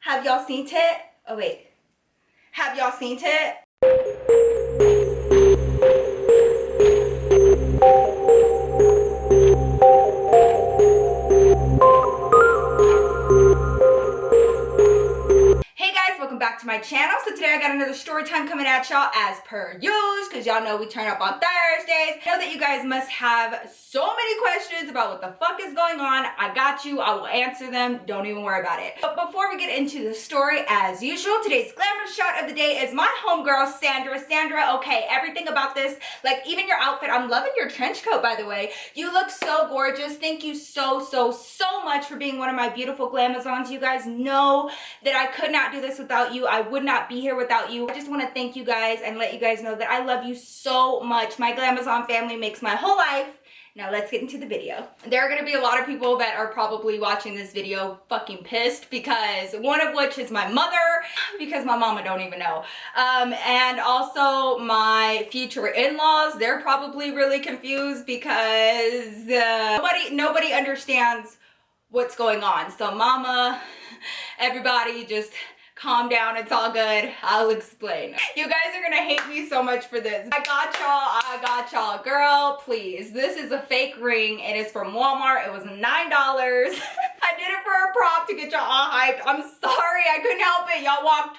Have y'all seen it? Oh wait. Have y'all seen it? Hey guys, welcome back to my channel. So today I got another story time coming at y'all as per usual, because y'all know we turn up on Thursdays. I know that you guys must have so many questions about what the fuck is going on. I got you. I will answer them. Don't even worry about it. But before we get into the story, as usual, today's glamour shot of the day is my homegirl, Sandra. Sandra, okay, everything about this, like even your outfit. I'm loving your trench coat, by the way. You look so gorgeous. Thank you so much for being one of my beautiful glamazons. You guys know that I could not do this without you. I would not be here without you. I just want to thank you guys and let you guys know that I love you so much. My Glamazon family makes my whole life. Now let's get into the video. There are going to be a lot of people that are probably watching this video fucking pissed, because one of which is my mother, because my mama don't even know. And also my future in-laws, they're probably really confused because nobody understands what's going on. So mama, everybody just calm down, it's all good. I'll explain. You guys are gonna hate me so much for this. I got y'all. Girl, please. This is a fake ring. It is from Walmart. It was $9. I did it for a prop to get y'all all hyped. I'm sorry, I couldn't help it. Y'all walked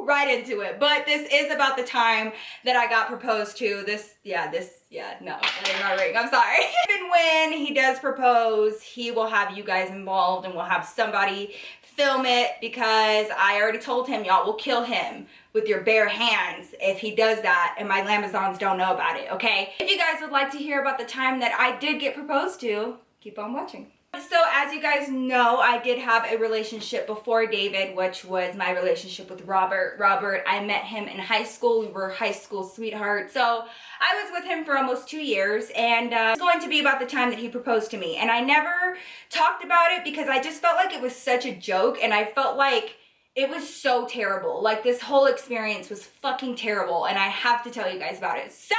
right into it. But this is about the time that I got proposed to. No, that ain't my ring. I'm sorry. Even when he does propose, he will have you guys involved and we'll have somebody film it, because I already told him y'all will kill him with your bare hands if he does that and my Glamazons don't know about it, okay? If you guys would like to hear about the time that I did get proposed to, keep on watching. So as you guys know, I did have a relationship before David, which was my relationship with Robert. Robert, I met him in high school. We were high school sweethearts. So I was with him for almost 2 years, and it's going to be about the time that he proposed to me. And I never talked about it because I just felt like it was such a joke, and I felt like it was so terrible. Like, this whole experience was fucking terrible, and I have to tell you guys about it. So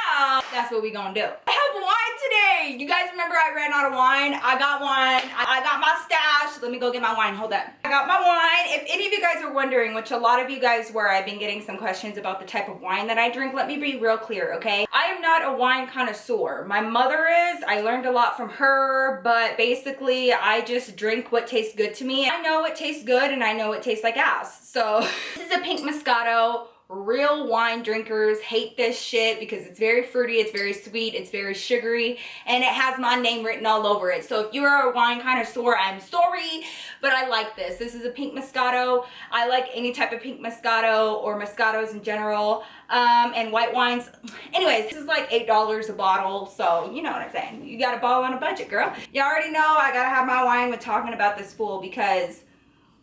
that's what we gonna do. I have wine today. You guys remember I ran out of wine? I got wine. I got my stash. Let me go get my wine. Hold up. I got my wine. If any of you guys are wondering, which a lot of you guys were, I've been getting some questions about the type of wine that I drink. Let me be real clear, okay? I am not a wine connoisseur. My mother is. I learned a lot from her, but basically I just drink what tastes good to me. I know it tastes good and I know it tastes like ass. So this is a pink Moscato. Real wine drinkers hate this shit because it's very fruity, it's very sweet, it's very sugary, and it has my name written all over it. So if you're a wine connoisseur, I'm sorry, but I like this. This is a pink Moscato. I like any type of pink Moscato or Moscatos in general, and white wines. Anyways, this is like $8 a bottle, so you know what I'm saying. You got a ball on a budget, girl. You already know I gotta have my wine when talking about this fool, because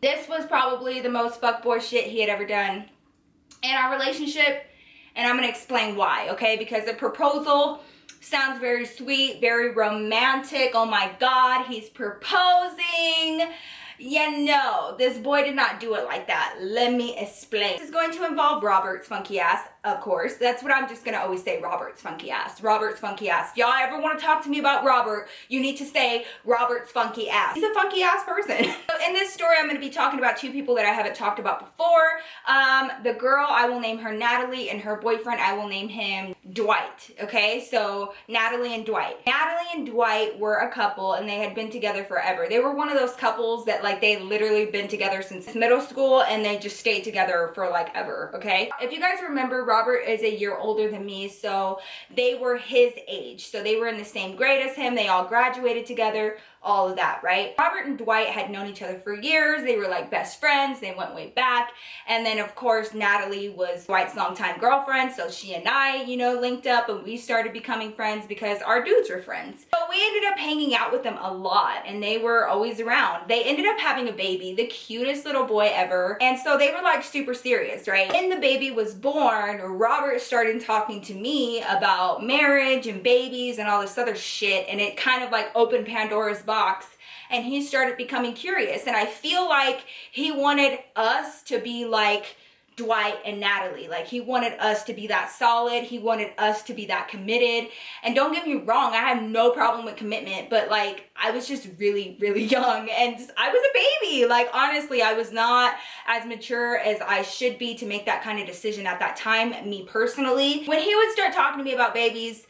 this was probably the most fuckboy shit he had ever done in our relationship, and I'm gonna explain why, okay? Because the proposal sounds very sweet, very romantic. Oh my God, he's proposing. Yeah, no, this boy did not do it like that. Let me explain. This is going to involve Robert's funky ass, of course. That's what I'm just gonna always say, Robert's funky ass. Robert's funky ass. If y'all ever wanna talk to me about Robert, you need to say Robert's funky ass. He's a funky ass person. So in this story, I'm gonna be talking about two people that I haven't talked about before. The girl, I will name her Natalie, and her boyfriend, I will name him Dwight, okay? So Natalie and Dwight. Natalie and Dwight were a couple, and they had been together forever. They were one of those couples that, like, they literally been together since middle school, and they just stayed together for like ever, okay? If you guys remember, Robert is a year older than me, so they were his age. So they were in the same grade as him. They all graduated together, all of that, right? Robert and Dwight had known each other for years. They were like best friends. They went way back. And then of course, Natalie was Dwight's longtime girlfriend. So she and I, you know, linked up, and we started becoming friends because our dudes were friends. So we ended up hanging out with them a lot, and they were always around. They ended up having a baby, the cutest little boy ever. And so they were like super serious, right? When the baby was born, Robert started talking to me about marriage and babies and all this other shit. And it kind of like opened Pandora's box, and he started becoming curious. And I feel like he wanted us to be like Dwight and Natalie. Like, he wanted us to be that solid. He wanted us to be that committed. And don't get me wrong, I have no problem with commitment, but like, I was just really, really young and I was a baby. Like, honestly, I was not as mature as I should be to make that kind of decision at that time, me personally. When he would start talking to me about babies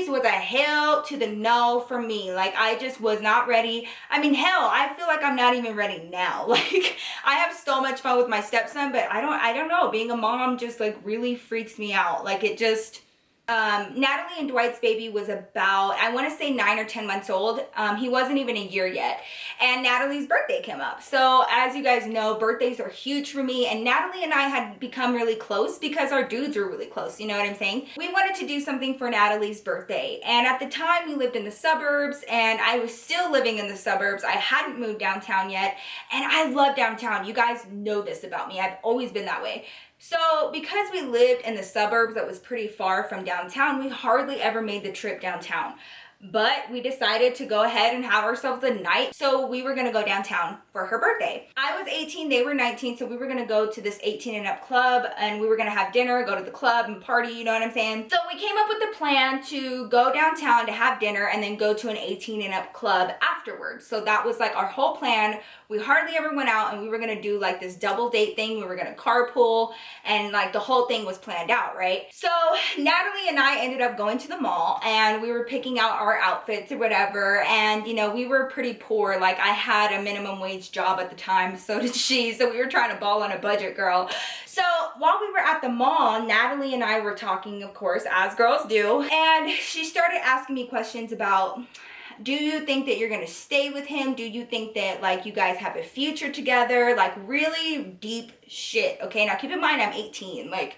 was a hell to the no for me. Like, I just was not ready. I mean, hell, I feel like I'm not even ready now. Like, I have so much fun with my stepson, but I don't know. Being a mom just like really freaks me out. Like, it just, Natalie and Dwight's baby was about, I want to say 9 or 10 months old. He wasn't even a year yet. And Natalie's birthday came up. So as you guys know, birthdays are huge for me. And Natalie and I had become really close because our dudes were really close. You know what I'm saying? We wanted to do something for Natalie's birthday. And at the time we lived in the suburbs and I was still living in the suburbs. I hadn't moved downtown yet. And I love downtown. You guys know this about me. I've always been that way. So because we lived in the suburbs that was pretty far from downtown, we hardly ever made the trip downtown. But we decided to go ahead and have ourselves a night. So we were gonna go downtown for her birthday. I was 18, they were 19, so we were gonna go to this 18 and up club and we were gonna have dinner, go to the club and party, you know what I'm saying? So we came up with the plan to go downtown to have dinner and then go to an 18 and up club afterwards. So that was like our whole plan. We hardly ever went out and we were gonna do like this double date thing. We were gonna carpool and like the whole thing was planned out, right? So Natalie and I ended up going to the mall and we were picking out our outfits or whatever, and you know, we were pretty poor. Like, I had a minimum wage job at the time, so did she, so we were trying to ball on a budget, girl. So while we were at the mall, Natalie and I were talking, of course, as girls do, and she started asking me questions about, do you think that you're gonna stay with him? Do you think that like you guys have a future together? Like, really deep shit. Okay, now keep in mind I'm 18, like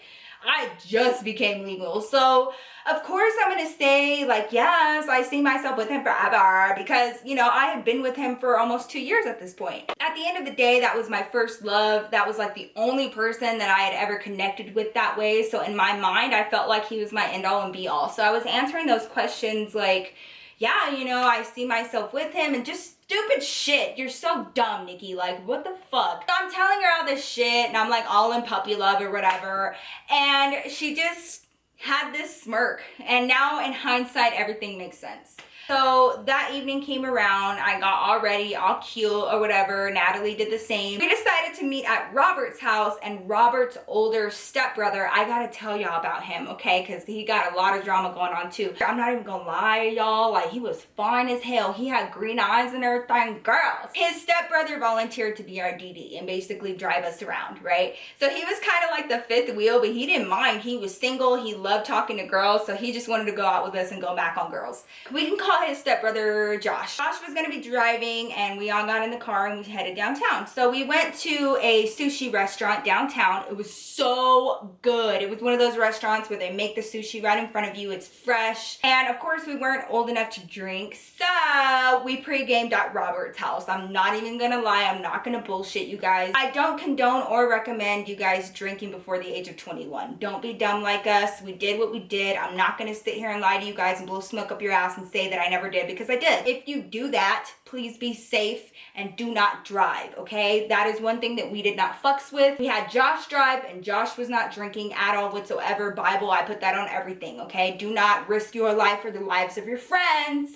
I just became legal. So of course I'm gonna say like, yes, I see myself with him forever, because you know, I have been with him for almost 2 years at this point. At the end of the day, that was my first love. That was like the only person that I had ever connected with that way. So in my mind, I felt like he was my end all and be all. So I was answering those questions like, yeah, you know, I see myself with him, and just stupid shit. You're so dumb, Nikki. Like, what the fuck? So I'm telling her all this shit, and I'm like all in puppy love or whatever, and she just had this smirk. And now in hindsight, everything makes sense. So that evening came around, I got all ready, all cute or whatever. Natalie did the same. We decided to meet at Robert's house, and Robert's older stepbrother, I gotta tell y'all about him, okay? Because he got a lot of drama going on too. I'm not even gonna lie, y'all, like he was fine as hell. He had green eyes and everything, girls. His stepbrother volunteered to be our DD and basically drive us around, right? So he was kind of like the fifth wheel, but he didn't mind. He was single, he loved talking to girls, so he just wanted to go out with us and go back on girls. We can call his stepbrother Josh. Josh was gonna be driving, and we all got in the car and we headed downtown. So we went to a sushi restaurant downtown. It was so good. It was one of those restaurants where they make the sushi right in front of you. It's fresh. And of course we weren't old enough to drink, so we pre-gamed at Robert's house. I'm not even gonna lie, I'm not gonna bullshit you guys. I don't condone or recommend you guys drinking before the age of 21. Don't be dumb like us. We did what we did. I'm not gonna sit here and lie to you guys and blow smoke up your ass and say that I never did, because I did. If you do that, please be safe and do not drive, okay? That is one thing that we did not fucks with. We had Josh drive, and Josh was not drinking at all whatsoever. Bible, I put that on everything, okay? Do not risk your life or the lives of your friends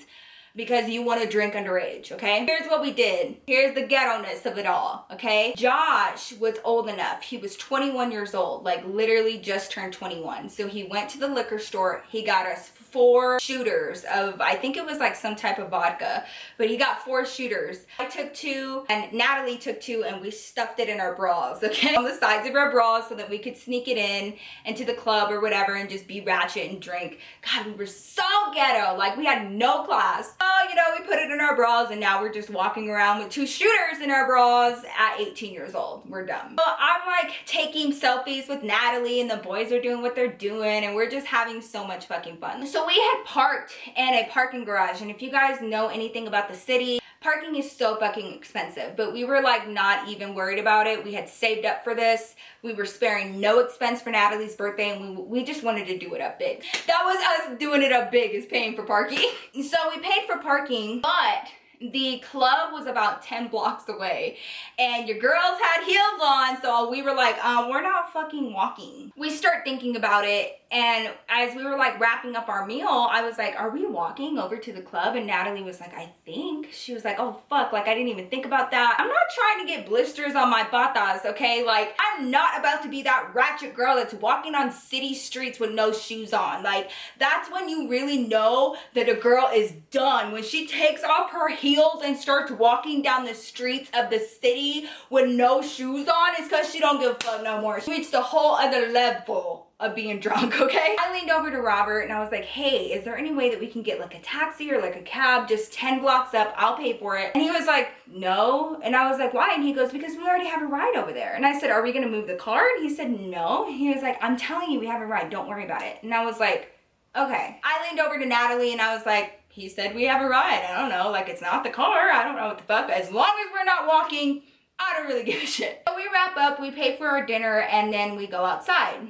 because you want to drink underage, okay? Here's what we did. Here's the ghetto-ness of it all, okay? Josh was old enough. He was 21 years old, like literally just turned 21. So he went to the liquor store. He got us 4 shooters of, I think it was like some type of vodka, but he got 4 shooters. I took 2 and Natalie took 2, and we stuffed it in our bras, okay? On the sides of our bras so that we could sneak it in into the club or whatever and just be ratchet and drink. God, we were so ghetto. Like, we had no class. So, you know, we put it in our bras, and now we're just walking around with 2 shooters in our bras at 18 years old. We're dumb. So I'm like taking selfies with Natalie, and the boys are doing what they're doing, and we're just having so much fucking fun. So we had parked in a parking garage, and if you guys know anything about the city, parking is so fucking expensive, but we were like not even worried about it. We had saved up for this. We were sparing no expense for Natalie's birthday, and we just wanted to do it up big. That was us doing it up big, is paying for parking. So we paid for parking, but the club was about 10 blocks away, and your girls had heels on, so So we were like, we're not fucking walking. We start thinking about it, and as we were like wrapping up our meal, I was like, are we walking over to the club? And Natalie was like, I think. She was like, oh fuck, like I didn't even think about that. I'm not trying to get blisters on my patas, okay? Like, I'm not about to be that ratchet girl that's walking on city streets with no shoes on. Like, that's when you really know that a girl is done. When she takes off her heels and starts walking down the streets of the city with no shoes on, it's because she don't give a fuck no more. She reached a whole other level of being drunk, okay? I leaned over to Robert and I was like, hey, is there any way that we can get like a taxi or like a cab just 10 blocks up? I'll pay for it. And he was like, no. And I was like, why? And he goes, because we already have a ride over there. And I said, are we gonna move the car? And he said, no. He was like, I'm telling you, we have a ride. Don't worry about it. And I was like, okay. I leaned over to Natalie and I was like, he said we have a ride. I don't know, like it's not the car. I don't know what the fuck. As long as we're not walking, I don't really give a shit. So we wrap up, we pay for our dinner, and then we go outside.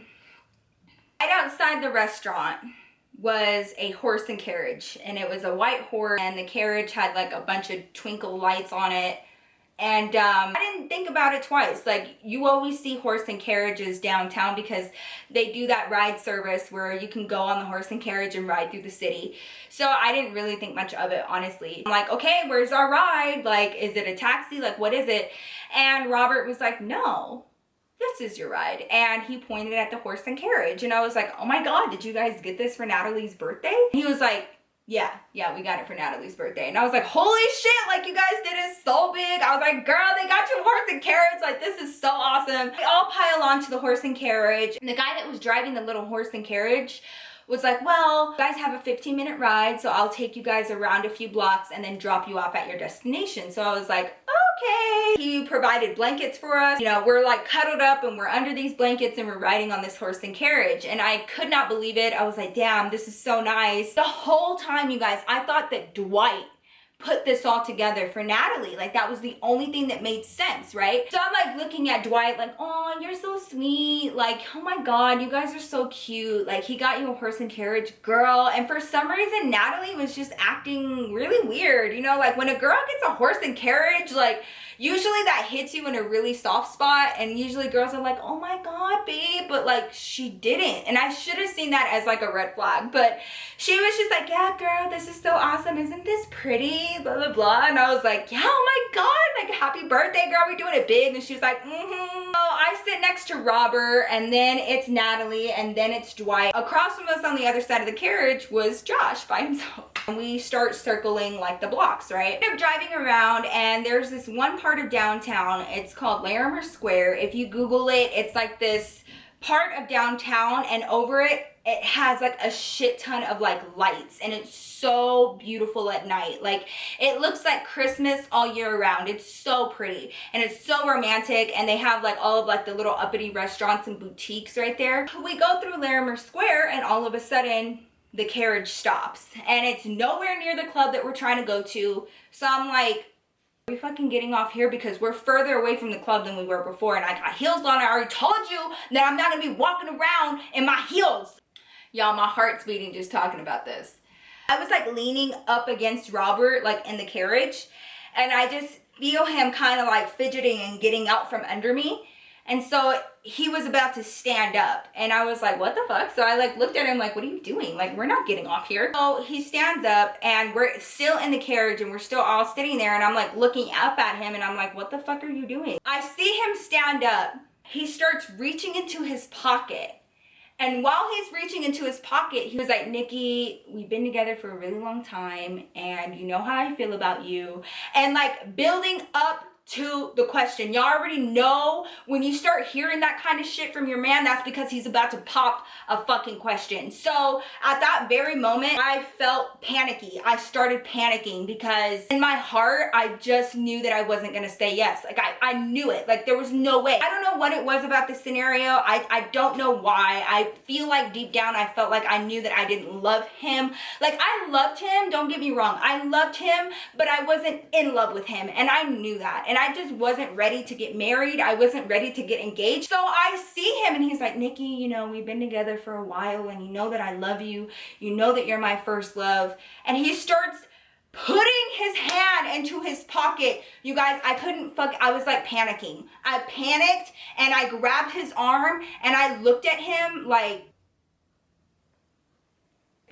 Right outside the restaurant was a horse and carriage, and it was a white horse, and the carriage had like a bunch of twinkle lights on it. And I didn't think about it twice. Like, you always see horse and carriages downtown because they do that ride service where you can go on the horse and carriage and ride through the city. So I didn't really think much of it, honestly. I'm like, okay, where's our ride? Like, is it a taxi? Like, what is it? And Robert was like, no, this is your ride. And he pointed at the horse and carriage. And I was like, oh my God, did you guys get this for Natalie's birthday? He was like, yeah, we got it for Natalie's birthday. And I was like, holy shit, like you guys did it so big. I was like, girl, they got you horse and carriage. Like, this is so awesome. We all pile onto the horse and carriage. And the guy that was driving the little horse and carriage was like, well, you guys have a 15-minute ride, so I'll take you guys around a few blocks and then drop you off at your destination. So I was like, okay. He provided blankets for us. You know, we're like cuddled up and we're under these blankets and we're riding on this horse and carriage. And I could not believe it. I was like, damn, this is so nice. The whole time, you guys, I thought that Dwight put this all together for Natalie. Like, that was the only thing that made sense, right? So I'm like looking at Dwight like, oh, you're so sweet. Like, oh my God, you guys are so cute. Like, he got you a horse and carriage, girl. And for some reason, Natalie was just acting really weird. You know, like when a girl gets a horse and carriage, like usually that hits you in a really soft spot. And usually girls are like, oh my God, babe. But like, she didn't. And I should have seen that as like a red flag. But she was just like, yeah, girl, this is so awesome. Isn't this pretty? Blah, blah, blah. And I was like, yeah, oh my God, like happy birthday, girl. We're doing it big. And she was like, mm-hmm. So I sit next to Robert, and then it's Natalie, and then it's Dwight. Across from us on the other side of the carriage was Josh by himself. And we start circling like the blocks, right? I'm driving around, and there's this one part of downtown. It's called Glamour Square. If you Google it, it's like this part of downtown, and over it, it has like a shit ton of like lights, and it's so beautiful at night. Like, it looks like Christmas all year round. It's so pretty and it's so romantic, and they have like all of like the little uppity restaurants and boutiques right there. We go through Larimer Square, and all of a sudden the carriage stops, and it's nowhere near the club that we're trying to go to. So I'm like, are we fucking getting off here? Because we're further away from the club than we were before, and I got heels on. I already told you that I'm not gonna be walking around in my heels. Y'all, my heart's beating just talking about this. I was like leaning up against Robert, like in the carriage, and I just feel him kind of like fidgeting and getting out from under me. And so he was about to stand up, and I was like, what the fuck? So I like looked at him like, what are you doing? Like, we're not getting off here. So he stands up, and we're still in the carriage, and we're still all sitting there, and I'm like looking up at him, and I'm like, what the fuck are you doing? I see him stand up. He starts reaching into his pocket. And while he's reaching into his pocket, he was like, Nikki, we've been together for a really long time, and you know how I feel about you. And like building up to the question. Y'all already know when you start hearing that kind of shit from your man, that's because he's about to pop a fucking question. So at that very moment, I felt panicky. I started panicking because in my heart, I just knew that I wasn't gonna say yes. Like I knew it. Like there was no way. I don't know what it was about this scenario. I don't know why. I feel like deep down, I felt like I knew that I didn't love him. Like I loved him, don't get me wrong. I loved him, but I wasn't in love with him. And I knew that. And I just wasn't ready to get married. I wasn't ready to get engaged. So I see him and he's like, Nikki, you know, we've been together for a while, and you know that I love you. You know that you're my first love. And he starts putting his hand into his pocket. You guys, I was like panicking. I panicked and I grabbed his arm and I looked at him like,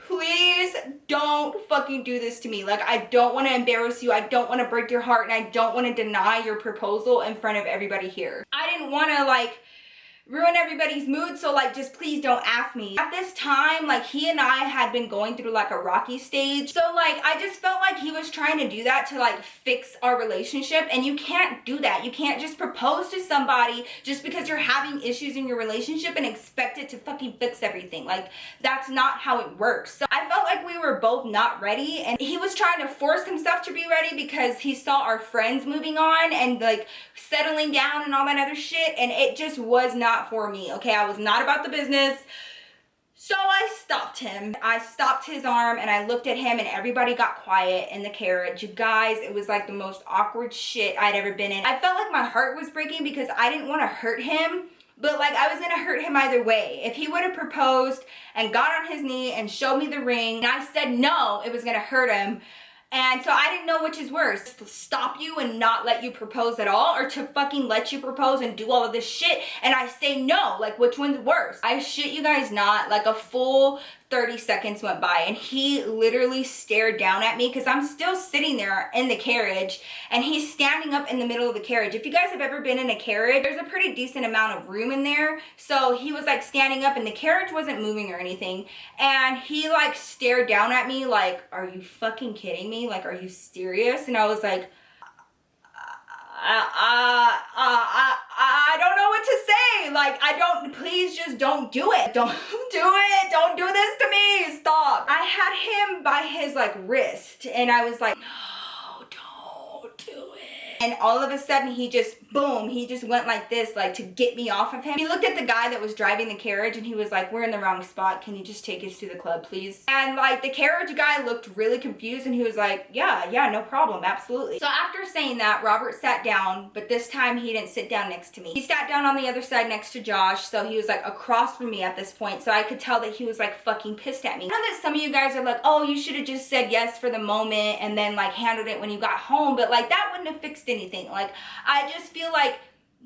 please don't fucking do this to me. Like, I don't want to embarrass you. I don't want to break your heart, and I don't want to deny your proposal in front of everybody here. I didn't want to like ruin everybody's mood, so like just please don't ask me. At this time, like he and I had been going through like a rocky stage, so like I just felt like he was trying to do that to like fix our relationship, and you can't do that. You can't just propose to somebody just because you're having issues in your relationship and expect it to fucking fix everything. Like, that's not how it works. So I felt like we were both not ready, and he was trying to force himself to be ready because he saw our friends moving on and like settling down and all that other shit, and it just was not for me. Okay, I was not about the business. So I stopped him. I stopped his arm and I looked at him, and everybody got quiet in the carriage. You guys, it was like the most awkward shit I'd ever been in. I felt like my heart was breaking because I didn't want to hurt him, but like I was gonna hurt him either way. If he would have proposed and got on his knee and showed me the ring and I said no, it was gonna hurt him. And so I didn't know which is worse, to stop you and not let you propose at all, or to fucking let you propose and do all of this shit and I say no. Like, which one's worse? I shit you guys not, like a full 30 seconds went by and he literally stared down at me because I'm still sitting there in the carriage and he's standing up in the middle of the carriage. If you guys have ever been in a carriage, there's a pretty decent amount of room in there. So he was like standing up and the carriage wasn't moving or anything. And he like stared down at me like, are you fucking kidding me? Like, are you serious? And I was like, I don't know what to say. Like, please just don't do it. Don't do it. Don't do this to me. Stop. I had him by his like wrist and I was like, no, don't do it. And all of a sudden he just, boom, he just went like this, like to get me off of him. He looked at the guy that was driving the carriage and he was like, we're in the wrong spot. Can you just take us to the club, please? And like the carriage guy looked really confused and he was like, yeah, no problem, absolutely. So after saying that, Robert sat down, but this time he didn't sit down next to me. He sat down on the other side next to Josh, so he was like across from me at this point, so I could tell that he was like fucking pissed at me. I know that some of you guys are like, oh, you should have just said yes for the moment and then like handled it when you got home, but like that wouldn't have fixed anything. Like, I just feel like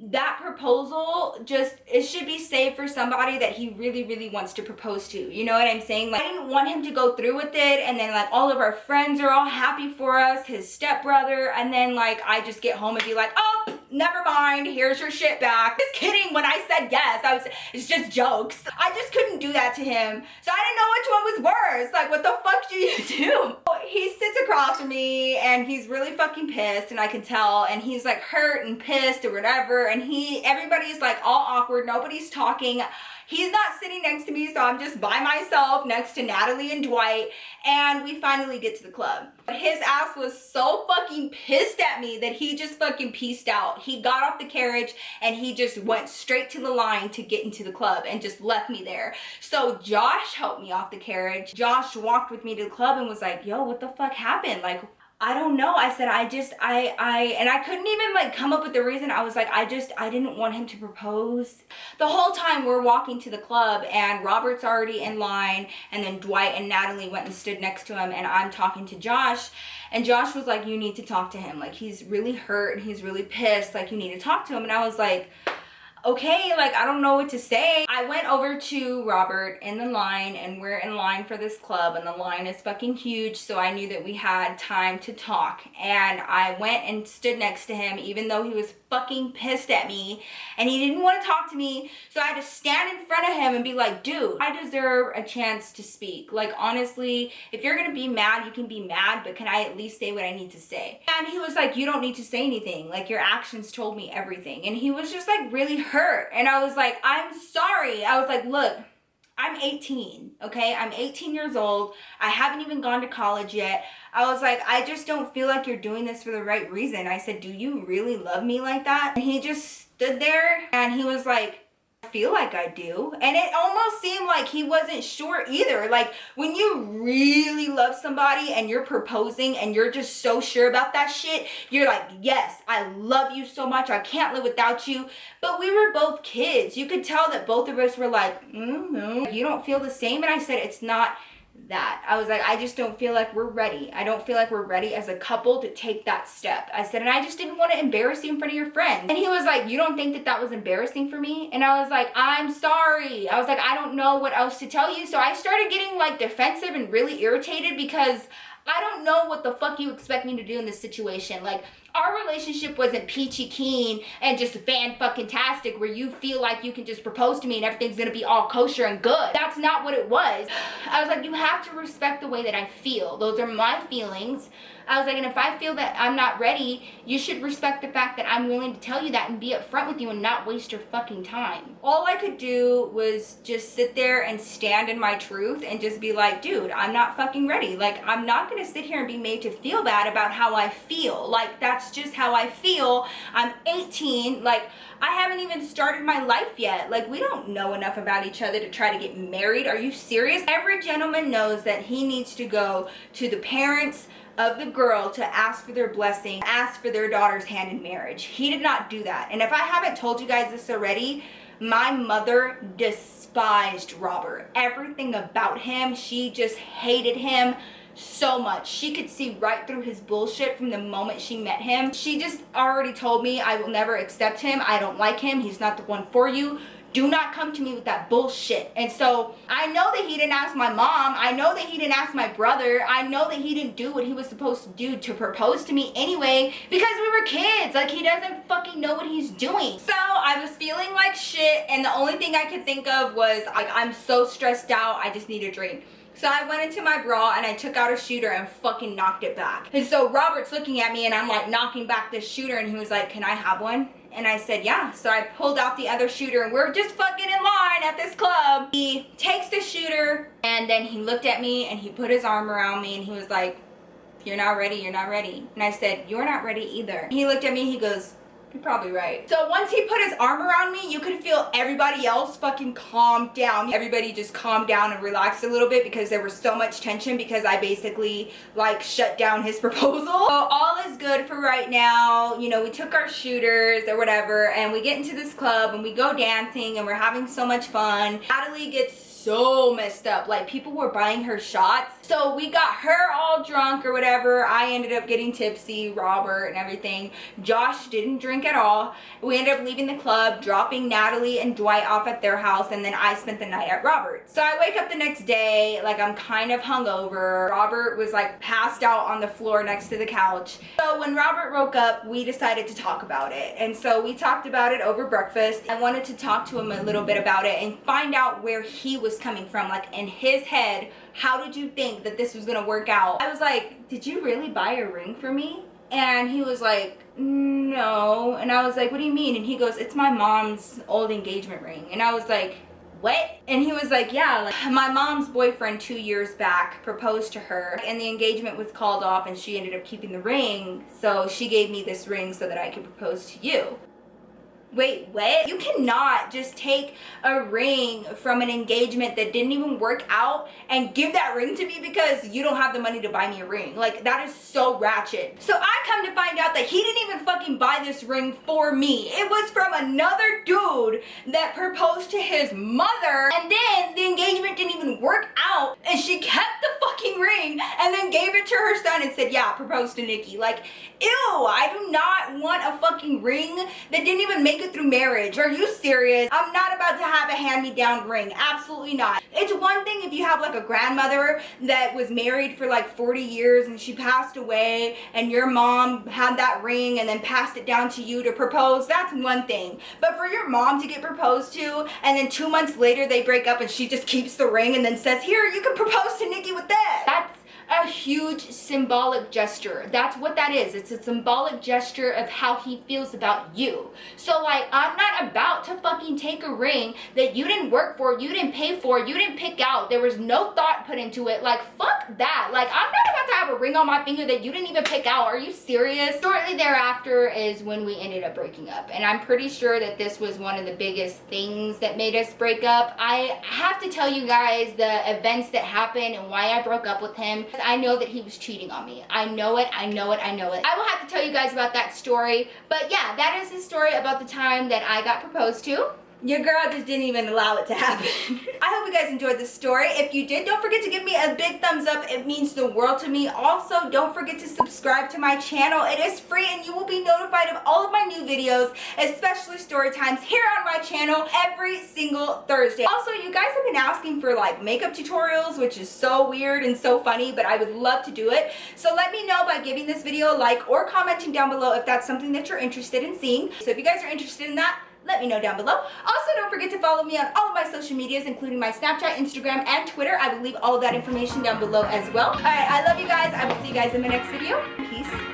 that proposal it should be saved for somebody that he really wants to propose to. You know what I'm saying? Like, I didn't want him to go through with it and then like all of our friends are all happy for us, his stepbrother, and then like I just get home and be like, oh, never mind, here's your shit back. Just kidding. When I said yes, it's just jokes. I just couldn't do that to him. So I didn't know which one was worse. Like, what the fuck do you do? He sits across from me and he's really fucking pissed, and I can tell, and he's like hurt and pissed or whatever, and everybody's like all awkward, nobody's talking. He's not sitting next to me, so I'm just by myself next to Natalie and Dwight, and we finally get to the club. But his ass was so fucking pissed at me that he just fucking peaced out. He got off the carriage and he just went straight to the line to get into the club and just left me there. So Josh helped me off the carriage. Josh walked with me to the club and was like, yo, what the fuck happened? Like, I don't know. I said, and I couldn't even like come up with the reason. I was like, I didn't want him to propose. The whole time we're walking to the club and Robert's already in line, and then Dwight and Natalie went and stood next to him, and I'm talking to Josh, and Josh was like, you need to talk to him. Like, he's really hurt and he's really pissed. Like, you need to talk to him. And I was like, okay, like, I don't know what to say. I went over to Robert in the line, and we're in line for this club, and the line is fucking huge, so I knew that we had time to talk. And I went and stood next to him, even though he was fucking pissed at me, and he didn't want to talk to me, so I had to stand in front of him and be like, dude, I deserve a chance to speak. Like, honestly, if you're gonna be mad, you can be mad, but can I at least say what I need to say? And he was like, you don't need to say anything. Like, your actions told me everything. And he was just like really hurt. And I was like, I'm sorry. I was like, look, I'm 18, okay? I'm 18 years old. I haven't even gone to college yet. I was like, I just don't feel like you're doing this for the right reason. I said, do you really love me like that? And he just stood there and he was like, I feel like I do. And it almost seemed like he wasn't sure either. Like, when you really love somebody and you're proposing and you're just so sure about that shit, you're like, yes, I love you so much. I can't live without you. But we were both kids. You could tell that both of us were like, you don't feel the same. And I said, it's not that. I was like, I just don't feel like we're ready. I don't feel like we're ready as a couple to take that step. I said, and I just didn't want to embarrass you in front of your friends. And he was like, you don't think that that was embarrassing for me? And I was like, I'm sorry. I was like, I don't know what else to tell you. So I started getting like defensive and really irritated because I don't know what the fuck you expect me to do in this situation. Like, our relationship wasn't peachy keen and just fan-fucking-tastic where you feel like you can just propose to me and everything's gonna be all kosher and good. That's not what it was. I was like, you have to respect the way that I feel. Those are my feelings. I was like, and if I feel that I'm not ready, you should respect the fact that I'm willing to tell you that and be upfront with you and not waste your fucking time. All I could do was just sit there and stand in my truth and just be like, dude, I'm not fucking ready. Like, I'm not gonna sit here and be made to feel bad about how I feel. Like, that's just how I feel. I'm 18. Like, I haven't even started my life yet. Like, we don't know enough about each other to try to get married. Are you serious? Every gentleman knows that he needs to go to the parents of the girl to ask for their blessing, ask for their daughter's hand in marriage. He did not do that. And if I haven't told you guys this already, my mother despised Robert. Everything about him, she just hated him so much. She could see right through his bullshit from the moment she met him. She just already told me, I will never accept him. I don't like him. He's not the one for you. Do not come to me with that bullshit. And so I know that he didn't ask my mom. I know that he didn't ask my brother. I know that he didn't do what he was supposed to do to propose to me anyway, because we were kids. Like, he doesn't fucking know what he's doing. So I was feeling like shit, and the only thing I could think of was, like, I'm so stressed out, I just need a drink. So I went into my bra and I took out a shooter and fucking knocked it back. And so Robert's looking at me and I'm like knocking back this shooter, and he was like, can I have one? And I said, yeah. So I pulled out the other shooter and we're just fucking in line at this club. He takes the shooter and then he looked at me and he put his arm around me and he was like, if you're not ready, you're not ready. And I said, you're not ready either. He looked at me, he goes, you're probably right. So once he put his arm around me, you could feel everybody else fucking calm down. Everybody just calmed down and relaxed a little bit because there was so much tension because I basically like shut down his proposal. So all is good for right now. You know, we took our shooters or whatever and we get into this club and we go dancing and we're having so much fun. Natalie gets so messed up. Like, people were buying her shots. So we got her all drunk or whatever. I ended up getting tipsy, Robert and everything. Josh didn't drink at all. We ended up leaving the club, dropping Natalie and Dwight off at their house, and then I spent the night at Robert's. So I wake up the next day, like, I'm kind of hungover. Robert was like passed out on the floor next to the couch. So when Robert woke up, we decided to talk about it. And so we talked about it over breakfast. I wanted to talk to him a little bit about it and find out where he was coming from. Like, in his head, how did you think that this was gonna work out? I was like, did you really buy a ring for me? And he was like, no. And I was like, what do you mean? And he goes, it's my mom's old engagement ring. And I was like, what? And he was like, yeah, like, my mom's boyfriend 2 years back proposed to her and the engagement was called off and she ended up keeping the ring, so she gave me this ring so that I could propose to you. Wait, what? You cannot just take a ring from an engagement that didn't even work out and give that ring to me because you don't have the money to buy me a ring. Like, that is so ratchet. So I come to find out that he didn't even fucking buy this ring for me. It was from another dude that proposed to his mother, and then the engagement didn't even work out and she kept the fucking ring and then gave it to her son and said, yeah, propose to Nikki. Like, ew, I do not want a fucking ring that didn't even make it through marriage. Are you serious? I'm not about to have a hand-me-down ring. Absolutely not. It's one thing if you have like a grandmother that was married for like 40 years and she passed away and your mom had that ring and then passed it down to you to propose. That's one thing. But for your mom to get proposed to and then 2 months later they break up and she just keeps the ring and then says, here, you can propose to Nikki with that. That's a huge symbolic gesture. That's what that is. It's a symbolic gesture of how he feels about you. So like, I'm not about to fucking take a ring that you didn't work for, you didn't pay for, you didn't pick out. There was no thought put into it. Like, fuck that. Like, I'm not about to have a ring on my finger that you didn't even pick out. Are you serious? Shortly thereafter is when we ended up breaking up. And I'm pretty sure that this was one of the biggest things that made us break up. I have to tell you guys the events that happened and why I broke up with him. I know that he was cheating on me. I know it, I know it, I know it. I will have to tell you guys about that story. But yeah, that is the story about the time that I got proposed to. Your girl just didn't even allow it to happen. I hope you guys enjoyed this story. If you did, don't forget to give me a big thumbs up. It means the world to me. Also, don't forget to subscribe to my channel. It is free and you will be notified of all of my new videos, especially story times here on my channel every single Thursday. Also, you guys have been asking for like makeup tutorials, which is so weird and so funny, but I would love to do it. So let me know by giving this video a like or commenting down below if that's something that you're interested in seeing. So if you guys are interested in that, let me know down below. Also, don't forget to follow me on all of my social medias, including my Snapchat, Instagram, and Twitter. I will leave all of that information down below as well. All right, I love you guys. I will see you guys in my next video. Peace.